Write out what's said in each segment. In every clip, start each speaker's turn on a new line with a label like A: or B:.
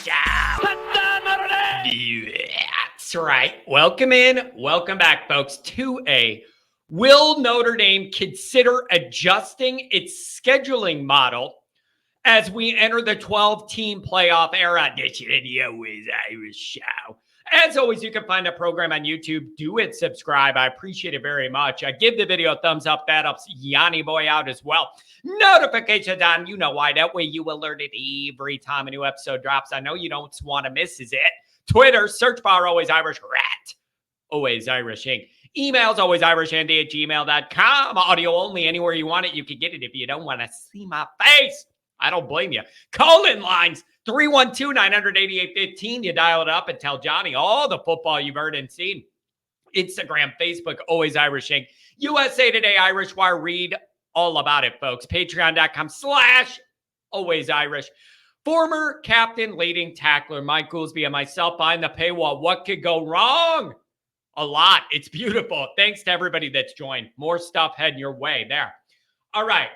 A: Show. That's right. Welcome in. Welcome back, folks, to a Will Notre Dame consider adjusting its scheduling model as we enter the 12-team playoff era? This is the Always Irish Show. As always, you can find the program on YouTube. Do it, subscribe. I appreciate it very much. Give the video a thumbs up. That helps Yanni Boy out as well. Notifications on, you know why. That way you alerted every time a new episode drops. I know you don't want to miss it. Twitter, search bar Always Irish Rat. Always Irish Inc. Emails, alwaysirishnd@gmail.com. Audio only. Anywhere you want it, you can get it. If you don't want to see my face, I don't blame you. Call-in lines, 312-988-15. You dial it up and tell Johnny all the football you've heard and seen. Instagram, Facebook, Always Irish Inc. USA Today, Irish Wire. Read all about it, folks. Patreon.com/alwaysirish. Former captain, leading tackler Mike Goolsby and myself behind the paywall. What could go wrong? A lot. It's beautiful. Thanks to everybody that's joined. More stuff heading your way there. All right.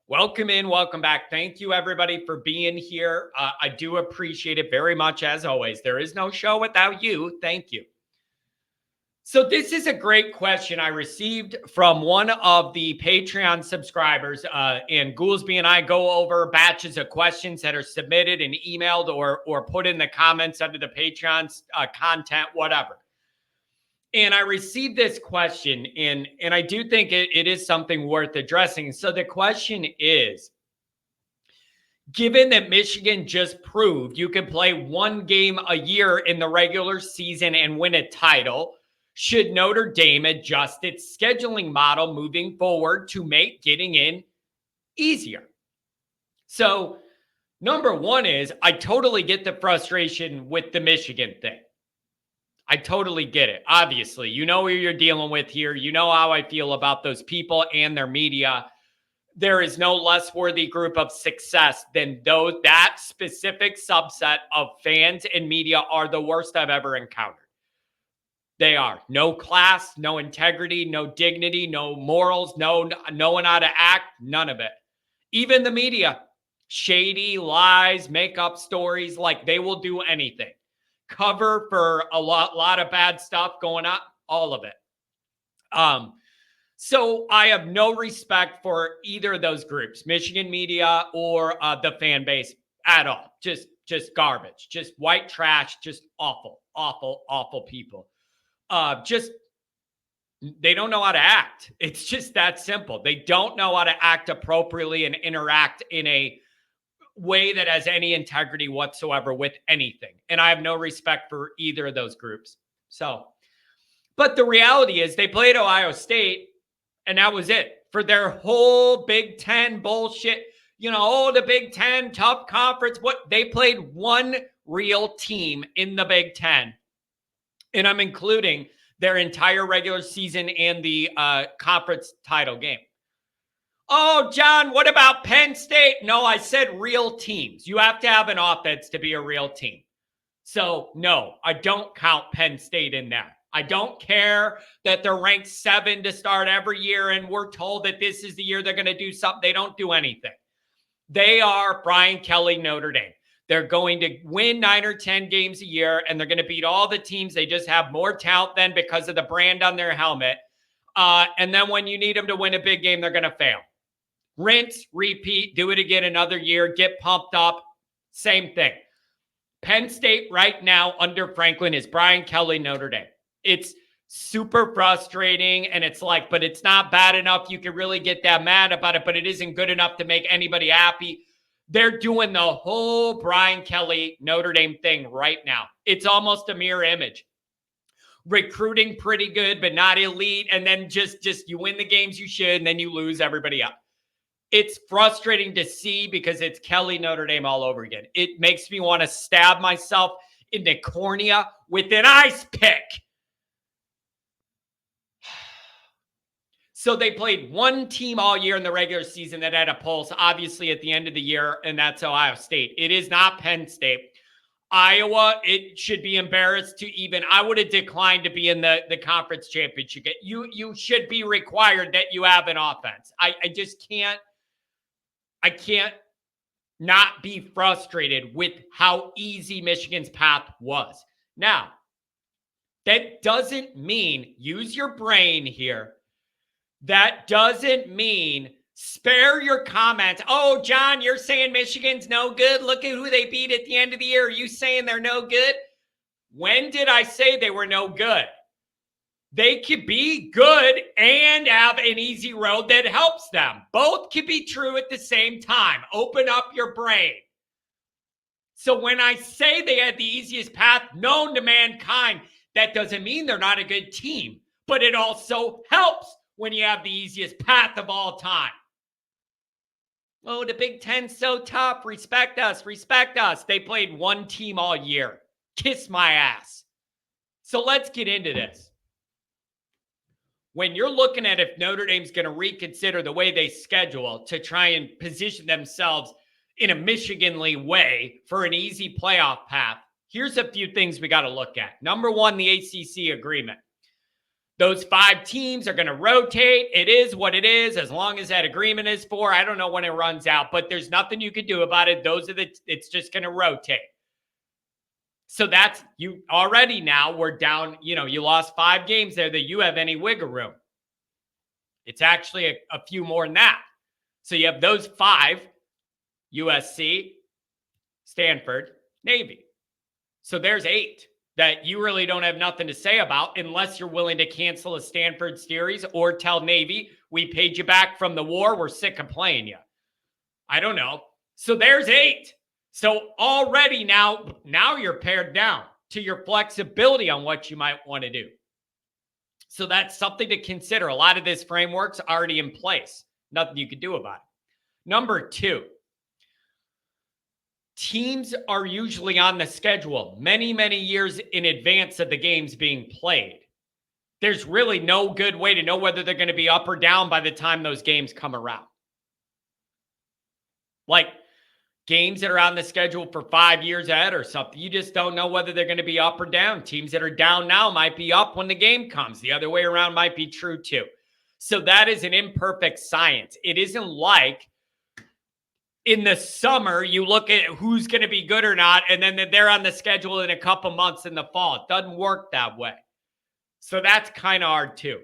A: Welcome in. Welcome back. Thank you, everybody, for being here. I do appreciate it very much, as always. There is no show without you. Thank you. So this is a great question I received from one of the Patreon subscribers. And Goolsby and I go over batches of questions that are submitted and emailed or put in the comments under the Patreon's content, whatever. And I received this question, and I do think it is something worth addressing. So the question is, given that Michigan just proved you can play one game a year in the regular season and win a title, should Notre Dame adjust its scheduling model moving forward to make getting in easier? So number one is, I totally get the frustration with the Michigan thing. I totally get it. Obviously, you know who you're dealing with here. You know how I feel about those people and their media. There is no less worthy group of success than that specific subset of fans and media are the worst I've ever encountered. They are. No class, no integrity, no dignity, no morals, no knowing how to act, none of it. Even the media, shady lies, make up stories, like they will do anything. Cover for a lot of bad stuff going on, all of it. So I have no respect for either of those groups, Michigan media or the fan base at all. Just garbage, just white trash, just awful, awful, awful people. They don't know how to act. It's just that simple. They don't know how to act appropriately and interact in a way that has any integrity whatsoever with anything. And I have no respect for either of those groups. So, but the reality is they played Ohio State and that was it for their whole Big Ten bullshit. You know, the Big Ten tough conference. What they played one real team in the Big Ten. And I'm including their entire regular season and the conference title game. Oh, John, what about Penn State? No, I said real teams. You have to have an offense to be a real team. So, no, I don't count Penn State in there. I don't care that they're ranked 7 to start every year and we're told that this is the year they're going to do something. They don't do anything. They are Brian Kelly, Notre Dame. They're going to win 9 or 10 games a year, and they're going to beat all the teams. They just have more talent than because of the brand on their helmet. And then when you need them to win a big game, they're going to fail. Rinse, repeat, do it again another year, get pumped up. Same thing. Penn State right now under Franklin is Brian Kelly, Notre Dame. It's super frustrating, and it's like, but it's not bad enough. You can really get that mad about it, but it isn't good enough to make anybody happy. They're doing the whole Brian Kelly, Notre Dame thing right now. It's almost a mirror image. Recruiting pretty good, but not elite. And then just you win the games you should, and then you lose everybody up. It's frustrating to see because it's Kelly, Notre Dame all over again. It makes me want to stab myself in the cornea with an ice pick. So they played one team all year in the regular season that had a pulse, obviously, at the end of the year, and that's Ohio State. It is not Penn State. Iowa, it should be embarrassed to even, I would have declined to be in the conference championship. You should be required that you have an offense. I just can't not be frustrated with how easy Michigan's path was. Now, that doesn't mean, use your brain here, that doesn't mean spare your comments. Oh, John, you're saying Michigan's no good. Look at who they beat at the end of the year. Are you saying they're no good? When did I say they were no good? They could be good and have an easy road that helps them. Both could be true at the same time. Open up your brain. So when I say they had the easiest path known to mankind, that doesn't mean they're not a good team, but it also helps when you have the easiest path of all time. Oh, the Big Ten's so tough. Respect us. Respect us. They played one team all year. Kiss my ass. So let's get into this. When you're looking at if Notre Dame's going to reconsider the way they schedule to try and position themselves in a Michigan-ly way for an easy playoff path, here's a few things we got to look at. Number one, the ACC agreement. Those 5 teams are going to rotate. It is what it is as long as that agreement is for. I don't know when it runs out, but there's nothing you can do about it. It's just going to rotate. So that's you already now we're down, you lost 5 games there that you have any wiggle room. It's actually a few more than that. So you have those 5, USC, Stanford, Navy. So there's 8 that you really don't have nothing to say about unless you're willing to cancel a Stanford series or tell Navy, we paid you back from the war. We're sick of playing you. I don't know. So there's 8. So already now you're pared down to your flexibility on what you might want to do. So that's something to consider. A lot of this framework's already in place. Nothing you can do about it. Number 2, teams are usually on the schedule many, many years in advance of the games being played. There's really no good way to know whether they're going to be up or down by the time those games come around. Like games that are on the schedule for 5 years ahead or something, you just don't know whether they're going to be up or down. Teams that are down now might be up when the game comes. The other way around might be true too. So that is an imperfect science. It isn't like in the summer, you look at who's going to be good or not, and then they're on the schedule in a couple months in the fall. It doesn't work that way. So that's kind of hard too.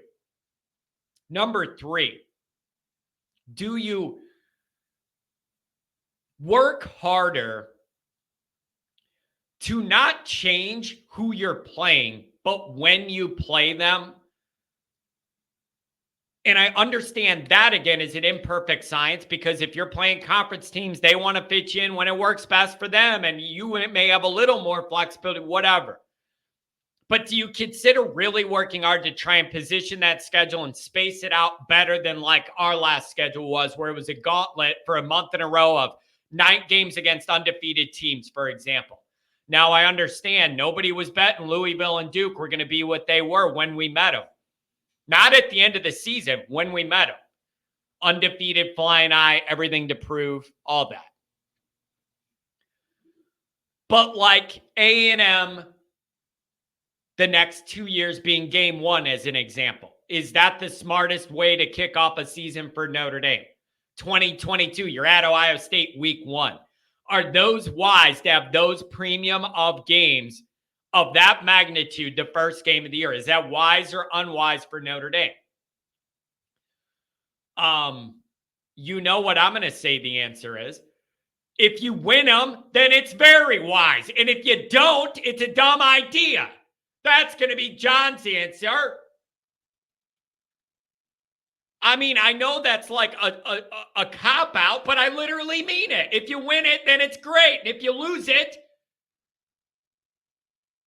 A: Number 3, do you work harder to not change who you're playing, but when you play them? And I understand that, again, is an imperfect science because if you're playing conference teams, they want to fit you in when it works best for them, and you may have a little more flexibility, whatever. But do you consider really working hard to try and position that schedule and space it out better than like our last schedule was, where it was a gauntlet for a month in a row of 9 games against undefeated teams, for example? Now, I understand nobody was betting Louisville and Duke were going to be what they were when we met them. Not at the end of the season, when we met them. Undefeated, flying eye, everything to prove, all that. But like A&M, the next 2 years being game 1 as an example, is that the smartest way to kick off a season for Notre Dame? 2022, you're at Ohio State week 1. Are those wise to have those premium of games of that magnitude the first game of the year? Is that wise or unwise for Notre Dame? You know what I'm going to say the answer is. If you win them, then it's very wise. And if you don't, it's a dumb idea. That's going to be John's answer. I mean, I know that's like a cop-out, but I literally mean it. If you win it, then it's great. And if you lose it,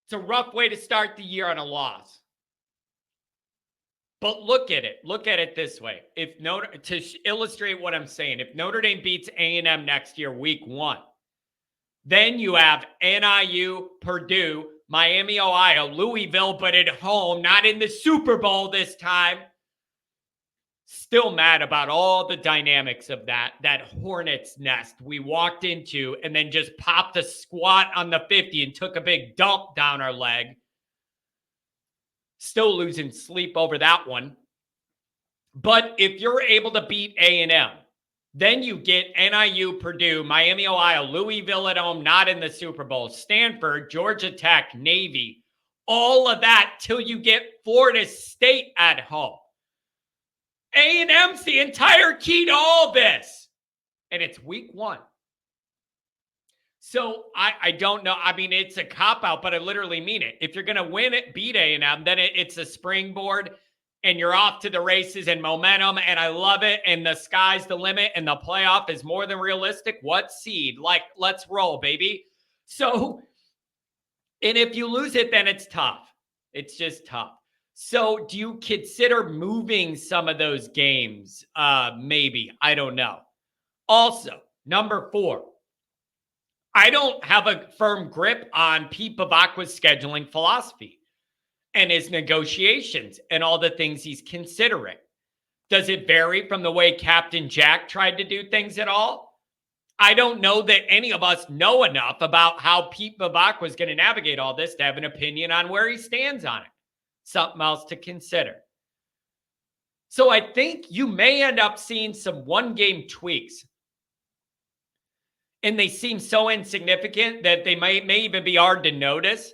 A: it's a rough way to start the year on a loss. But look at it. Look at it this way. To illustrate what I'm saying, if Notre Dame beats A&M next year, week 1, then you have NIU, Purdue, Miami, Ohio, Louisville, but at home, not in the Super Bowl this time. Still mad about all the dynamics of that hornet's nest we walked into and then just popped a squat on the 50 and took a big dump down our leg. Still losing sleep over that one. But if you're able to beat A&M, Then you get NIU, Purdue, Miami, Ohio, Louisville at home, not in the Super Bowl, Stanford, Georgia Tech, Navy, all of that till you get Florida State at home. A&M's the entire key to all this. And it's week 1. So I don't know. I mean, it's a cop-out, but I literally mean it. If you're going to win it, beat A&M, then it's a springboard and you're off to the races and momentum, and I love it, and the sky's the limit, and the playoff is more than realistic. What seed? Like, let's roll, baby. So, and if you lose it, then it's tough. It's just tough. So do you consider moving some of those games? Maybe. I don't know. Also, number 4, I don't have a firm grip on Pete Bavacqua's scheduling philosophy and his negotiations and all the things he's considering. Does it vary from the way Captain Jack tried to do things at all? I don't know that any of us know enough about how Pete Bavacqua is going to navigate all this to have an opinion on where he stands on it. Something else to consider. So I think you may end up seeing some one-game tweaks. And they seem so insignificant that they may even be hard to notice.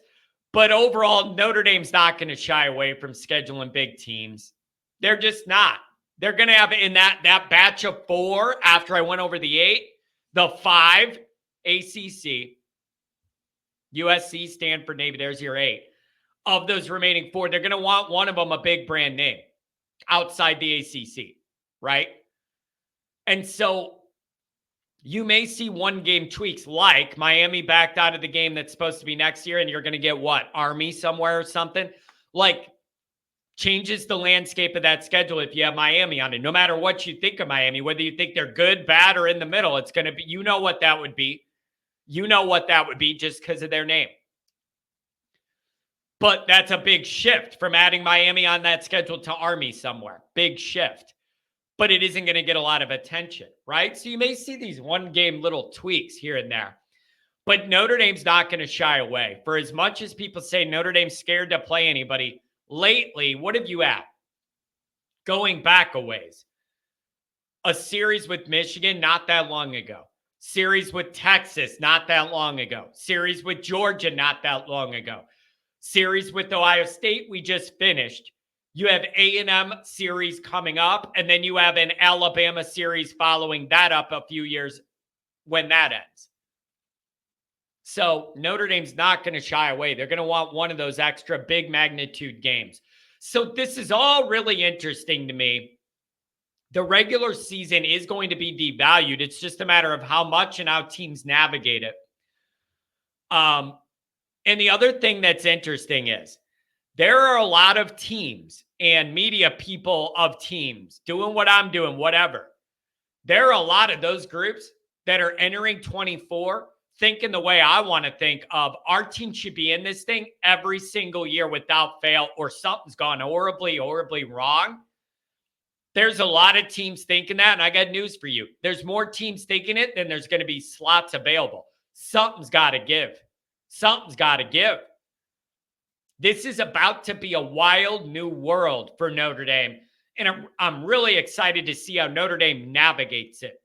A: But overall, Notre Dame's not going to shy away from scheduling big teams. They're just not. They're going to have in that batch of 4 after I went over the 8, the 5, ACC, USC, Stanford, Navy, there's your 8. Of those remaining 4, they're going to want one of them a big brand name outside the ACC, right? And so you may see one-game tweaks like Miami backed out of the game that's supposed to be next year, and you're going to get what? Army somewhere or something? Like, changes the landscape of that schedule if you have Miami on it. No matter what you think of Miami, whether you think they're good, bad, or in the middle, it's going to be, you know what that would be. You know what that would be just because of their name. But that's a big shift from adding Miami on that schedule to Army somewhere. Big shift. But it isn't going to get a lot of attention, right? So you may see these one-game little tweaks here and there. But Notre Dame's not going to shy away. For as much as people say Notre Dame's scared to play anybody, lately, what have you had? Going back a ways. A series with Michigan not that long ago. Series with Texas not that long ago. Series with Georgia not that long ago. Series with Ohio State we just finished. You have A&M series coming up, and then you have an Alabama series following that up a few years when that ends. So Notre Dame's not going to shy away. They're going to want one of those extra big magnitude games. So this is all really interesting to me. The regular season is going to be devalued. It's just a matter of how much and how teams navigate it. And the other thing that's interesting is there are a lot of teams and media people of teams doing what I'm doing, whatever. There are a lot of those groups that are entering 24 thinking the way I want to think of our team should be in this thing every single year without fail, or something's gone horribly, horribly wrong. There's a lot of teams thinking that, and I got news for you. There's more teams thinking it than there's going to be slots available. Something's got to give. Something's got to give. This is about to be a wild new world for Notre Dame, and I'm really excited to see how Notre Dame navigates it.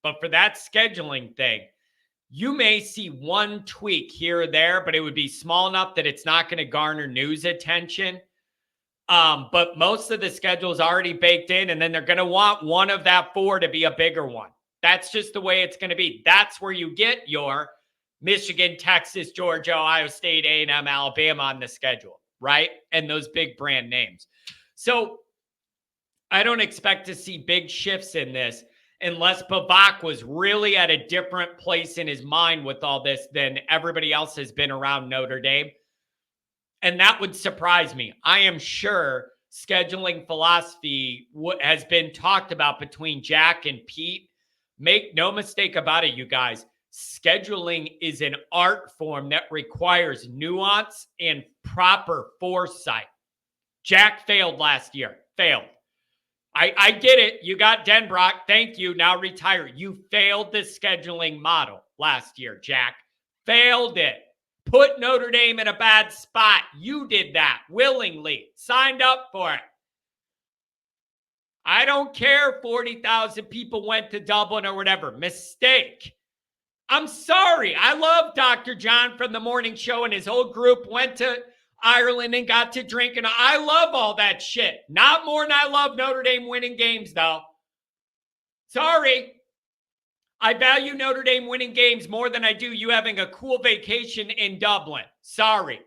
A: But for that scheduling thing, you may see one tweak here or there, but it would be small enough that it's not going to garner news attention. But most of the schedule is already baked in, and then they're going to want one of that 4 to be a bigger one. That's just the way it's going to be. That's where you get your Michigan, Texas, Georgia, Ohio State, A&M, Alabama on the schedule, right? And those big brand names. So I don't expect to see big shifts in this unless Bavacqua was really at a different place in his mind with all this than everybody else has been around Notre Dame. And that would surprise me. I am sure scheduling philosophy has been talked about between Jack and Pete. Make no mistake about it, you guys. Scheduling is an art form that requires nuance and proper foresight. Jack failed last year. Failed. I get it. You got Denbrock. Thank you. Now retire. You failed the scheduling model last year, Jack. Failed it. Put Notre Dame in a bad spot. You did that willingly. Signed up for it. I don't care 40,000 people went to Dublin or whatever. Mistake. I'm sorry. I love Dr. John from the morning show, and his whole group went to Ireland and got to drink. And I love all that shit. Not more than I love Notre Dame winning games, though. Sorry. I value Notre Dame winning games more than I do you having a cool vacation in Dublin. Sorry.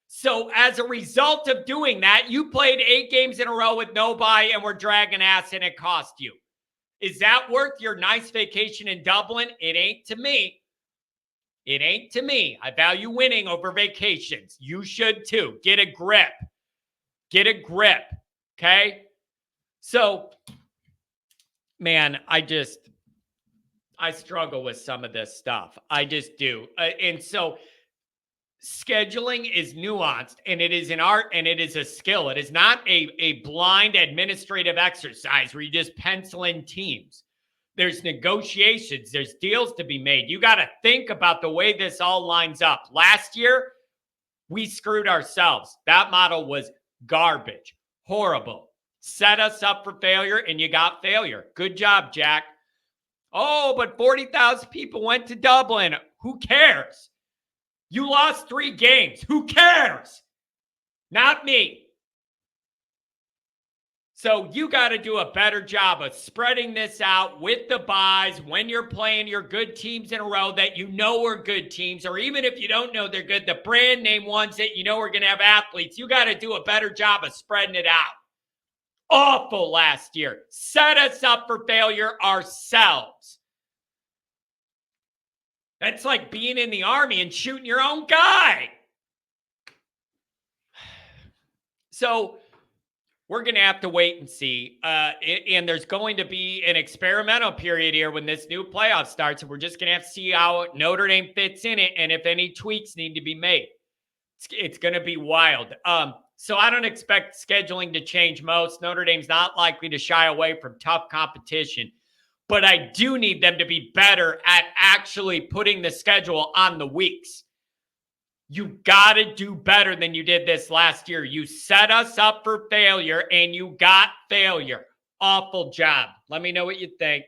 A: So as a result of doing that, you played 8 games in a row with no bye and were dragging ass, and it cost you. Is that worth your nice vacation in Dublin? It ain't to me. It ain't to me. I value winning over vacations. You should too. Get a grip. Get a grip. Okay? So, man, I struggle with some of this stuff. I just do. And so scheduling is nuanced, and it is an art, and it is a skill. It is not a blind administrative exercise where you just pencil in teams. There's negotiations. There's deals to be made. You got to think about the way this all lines up. Last year, we screwed ourselves. That model was garbage, horrible. Set us up for failure, and you got failure. Good job, Jack. Oh, but 40,000 people went to Dublin. Who cares? You lost 3 games. Who cares? Not me. So you got to do a better job of spreading this out with the buys when you're playing your good teams in a row that you know are good teams, or even if you don't know they're good, the brand name ones that you know are going to have athletes. You got to do a better job of spreading it out. Awful last year. Set us up for failure ourselves. That's like being in the Army and shooting your own guy. So we're going to have to wait and see. And there's going to be an experimental period here when this new playoff starts. And we're just going to have to see how Notre Dame fits in it and if any tweaks need to be made. It's going to be wild. So I don't expect scheduling to change most. Notre Dame's not likely to shy away from tough competition. But I do need them to be better at actually putting the schedule on the weeks. You got to do better than you did this last year. You set us up for failure, and you got failure. Awful job. Let me know what you think.